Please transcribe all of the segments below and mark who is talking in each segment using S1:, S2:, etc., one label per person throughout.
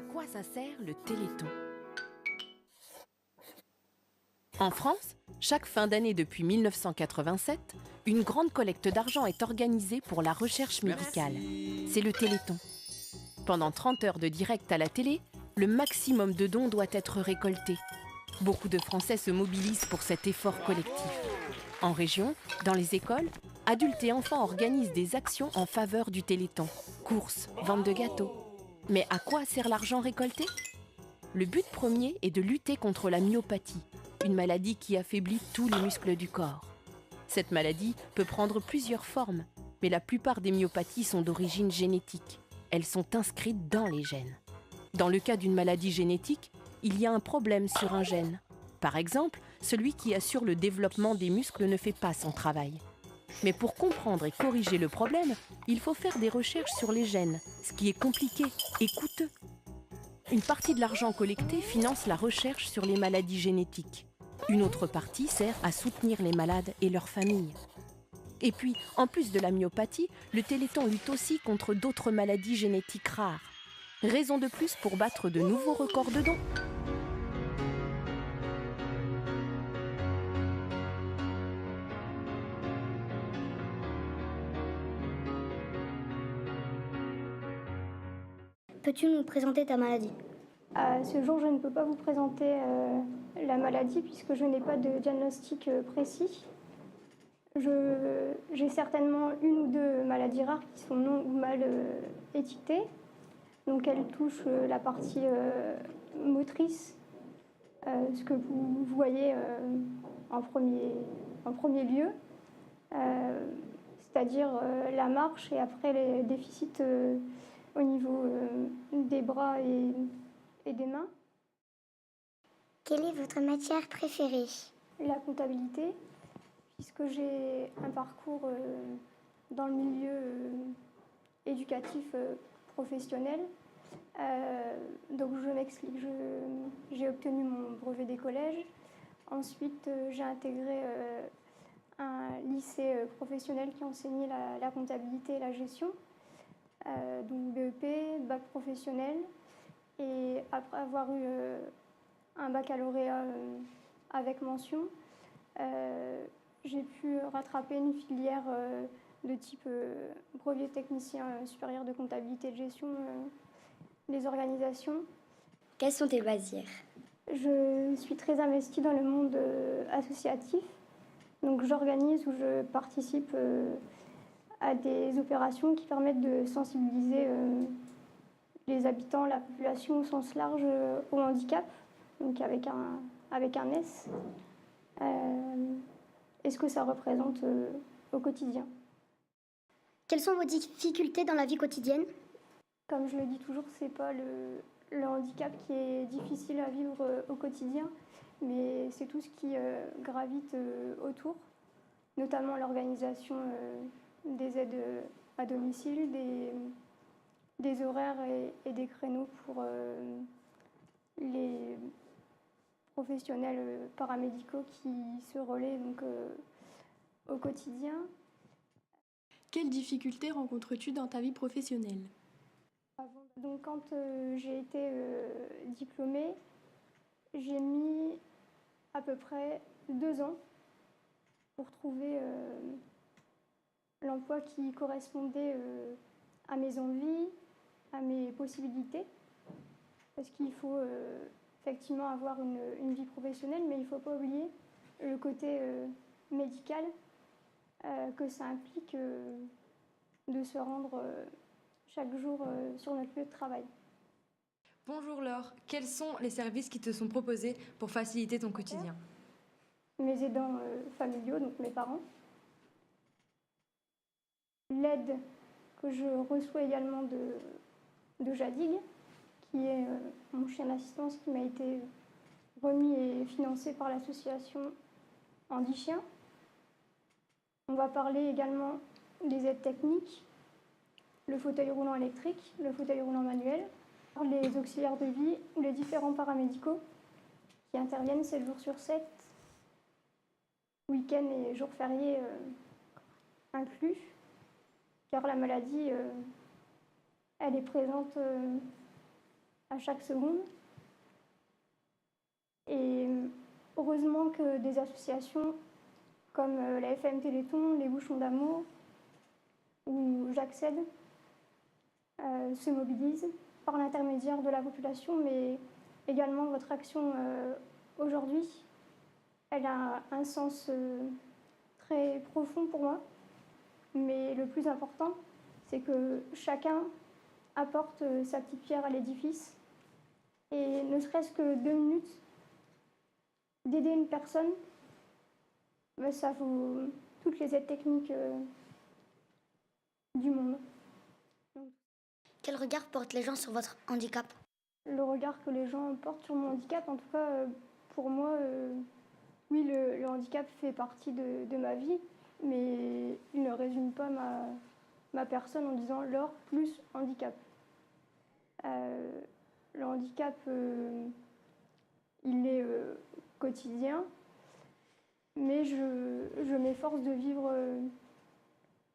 S1: quoi ça sert le Téléthon? En France, chaque fin d'année depuis 1987, une grande collecte d'argent est organisée pour la recherche médicale. C'est le Téléthon. Pendant 30 heures de direct à la télé, le maximum de dons doit être récolté. Beaucoup de Français se mobilisent pour cet effort collectif. En région, dans les écoles, adultes et enfants organisent des actions en faveur du Téléthon. Courses, vente de gâteaux. Mais à quoi sert l'argent récolté? Le but premier est de lutter contre la myopathie, une maladie qui affaiblit tous les muscles du corps. Cette maladie peut prendre plusieurs formes, mais la plupart des myopathies sont d'origine génétique. Elles sont inscrites dans les gènes. Dans le cas d'une maladie génétique, il y a un problème sur un gène. Par exemple, celui qui assure le développement des muscles ne fait pas son travail. Mais pour comprendre et corriger le problème, il faut faire des recherches sur les gènes, ce qui est compliqué et coûteux. Une partie de l'argent collecté finance la recherche sur les maladies génétiques. Une autre partie sert à soutenir les malades et leurs familles. Et puis, en plus de la myopathie, le Téléthon lutte aussi contre d'autres maladies génétiques rares. Raison de plus pour battre de nouveaux records de dons.
S2: Peux-tu nous présenter ta maladie?
S3: À ce jour, je ne peux pas vous présenter la maladie puisque je n'ai pas de diagnostic précis. J'ai certainement une ou deux maladies rares qui sont non ou mal étiquetées. Donc elles touchent la partie motrice, ce que vous voyez en premier lieu, c'est-à-dire la marche et après les déficits au niveau des bras et des mains.
S2: Quelle est votre matière préférée?
S3: La comptabilité, puisque j'ai un parcours dans le milieu éducatif professionnel. Donc je m'explique, j'ai obtenu mon brevet des collèges. Ensuite, j'ai intégré un lycée professionnel qui enseignait la comptabilité et la gestion. Donc BEP, bac professionnel. Et après avoir eu un baccalauréat avec mention, j'ai pu rattraper une filière de type brevet technicien supérieur de comptabilité et de gestion des organisations.
S2: Quels sont tes loisirs?
S3: Je suis très investie dans le monde associatif. Donc j'organise ou je participe à des opérations qui permettent de sensibiliser les habitants, la population au sens large au handicap, donc avec un S, et ce que ça représente au quotidien.
S2: Quelles sont vos difficultés dans la vie quotidienne?
S3: Comme je le dis toujours, c'est pas le handicap qui est difficile à vivre au quotidien, mais c'est tout ce qui gravite autour, notamment l'organisation des aides à domicile, des horaires et des créneaux pour les professionnels paramédicaux qui se relaient donc, au quotidien.
S4: Quelles difficultés rencontres-tu dans ta vie professionnelle?
S3: Donc, quand j'ai été diplômée, j'ai mis à peu près 2 ans pour trouver l'emploi qui correspondait à mes envies, à mes possibilités. Parce qu'il faut effectivement avoir une vie professionnelle, mais il ne faut pas oublier le côté médical que ça implique de se rendre chaque jour sur notre lieu de travail.
S4: Bonjour Laure, quels sont les services qui te sont proposés pour faciliter ton quotidien?
S3: Mes aidants familiaux, donc mes parents. L'aide que je reçois également de Jadig, qui est mon chien d'assistance qui m'a été remis et financé par l'association Handi Chien. On va parler également des aides techniques, le fauteuil roulant électrique, le fauteuil roulant manuel, les auxiliaires de vie ou les différents paramédicaux qui interviennent 7 jours sur 7, week-ends et jours fériés inclus, car la maladie, elle est présente à chaque seconde. Et heureusement que des associations comme la FM Téléthon, les Bouchons d'amour ou J'accède se mobilisent par l'intermédiaire de la population, mais également votre action aujourd'hui, elle a un sens très profond pour moi. Mais le plus important, c'est que chacun apporte sa petite pierre à l'édifice. Et ne serait-ce que 2 minutes d'aider une personne, ben ça vaut toutes les aides techniques du monde.
S2: Quel regard portent les gens sur votre handicap?
S3: Le regard que les gens portent sur mon handicap, en tout cas pour moi, oui, le handicap fait partie de ma vie, mais il ne résume pas ma personne en disant Laure plus handicap. Le handicap, il est quotidien, mais je m'efforce de vivre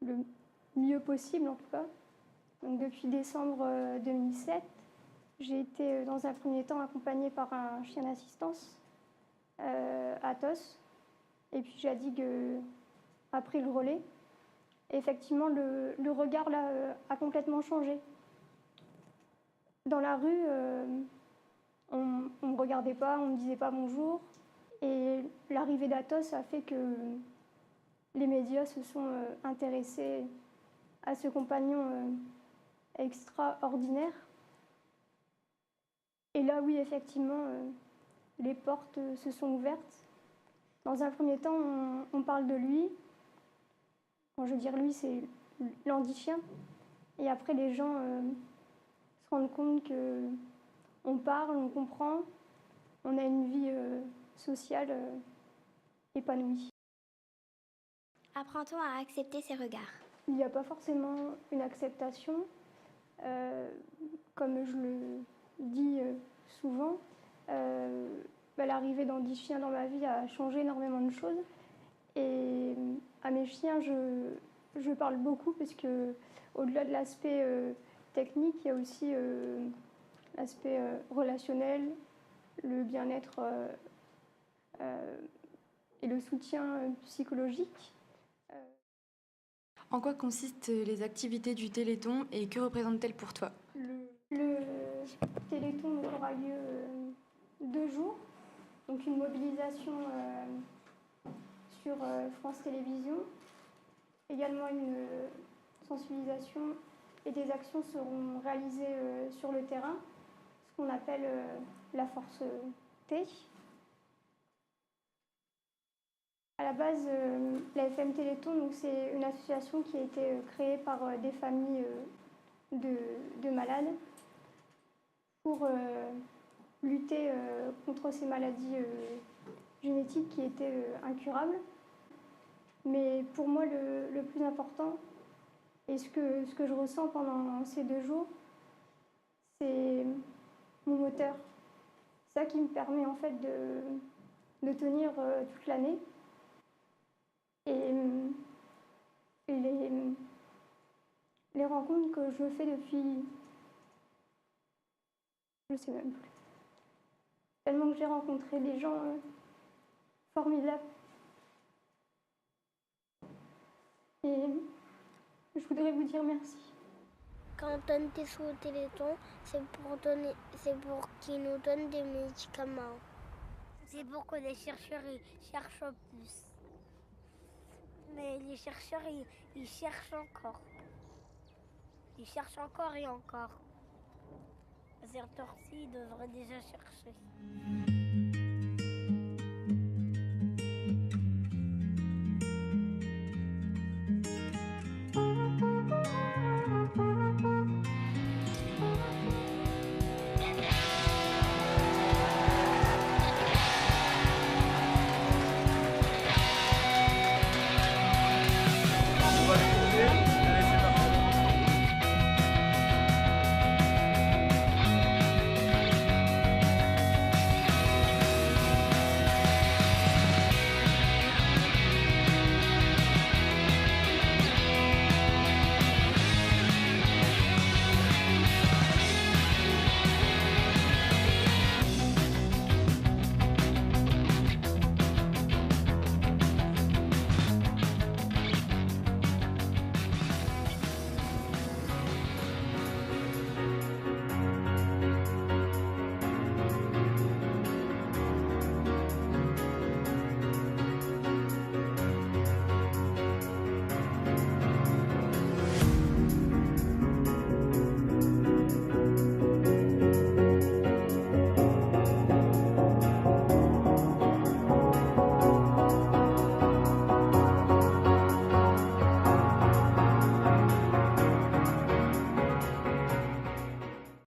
S3: le mieux possible en tout cas. Donc, depuis décembre 2007, j'ai été dans un premier temps accompagnée par un chien d'assistance, Athos, et puis Jadig a pris le relais. Et effectivement, le regard là a complètement changé. Dans la rue, on ne me regardait pas, on ne me disait pas bonjour. Et l'arrivée d'Athos a fait que les médias se sont intéressés à ce compagnon extraordinaire. Et là, oui, effectivement, les portes se sont ouvertes. Dans un premier temps, on parle de lui. Quand je veux dire lui, c'est l'handi-chien. Et après, les gens se rendent compte qu'on parle, on comprend, on a une vie sociale épanouie.
S2: Apprend-on à accepter ces regards?
S3: Il n'y a pas forcément une acceptation. Comme je le dis souvent, l'arrivée d'Andy-Chien dans ma vie a changé énormément de choses. Et à mes chiens, je parle beaucoup parce que au-delà de l'aspect technique, il y a aussi l'aspect relationnel, le bien-être et le soutien psychologique.
S4: En quoi consistent les activités du Téléthon et que représentent-elles pour toi?
S3: Le Téléthon aura lieu 2 jours, donc une mobilisation sur France Télévisions, également une sensibilisation et des actions seront réalisées sur le terrain, ce qu'on appelle la force T. À la base, la FM Téléthon, c'est une association qui a été créée par des familles de malades pour lutter contre ces maladies génétiques qui étaient incurables. Mais pour moi, le plus important, et ce que je ressens pendant ces 2 jours, c'est mon moteur. C'est ça qui me permet en fait de tenir toute l'année. Et les rencontres que je fais depuis, je ne sais même plus. Tellement que j'ai rencontré des gens formidables. Et je voudrais vous dire merci.
S2: Quand on donne des sous au Téléthon, c'est pour qu'ils nous donnent des médicaments. C'est pour que les chercheurs cherchent plus. Mais les chercheurs, ils cherchent encore. Ils cherchent encore et encore. Ces temps-ci, ils devraient déjà chercher.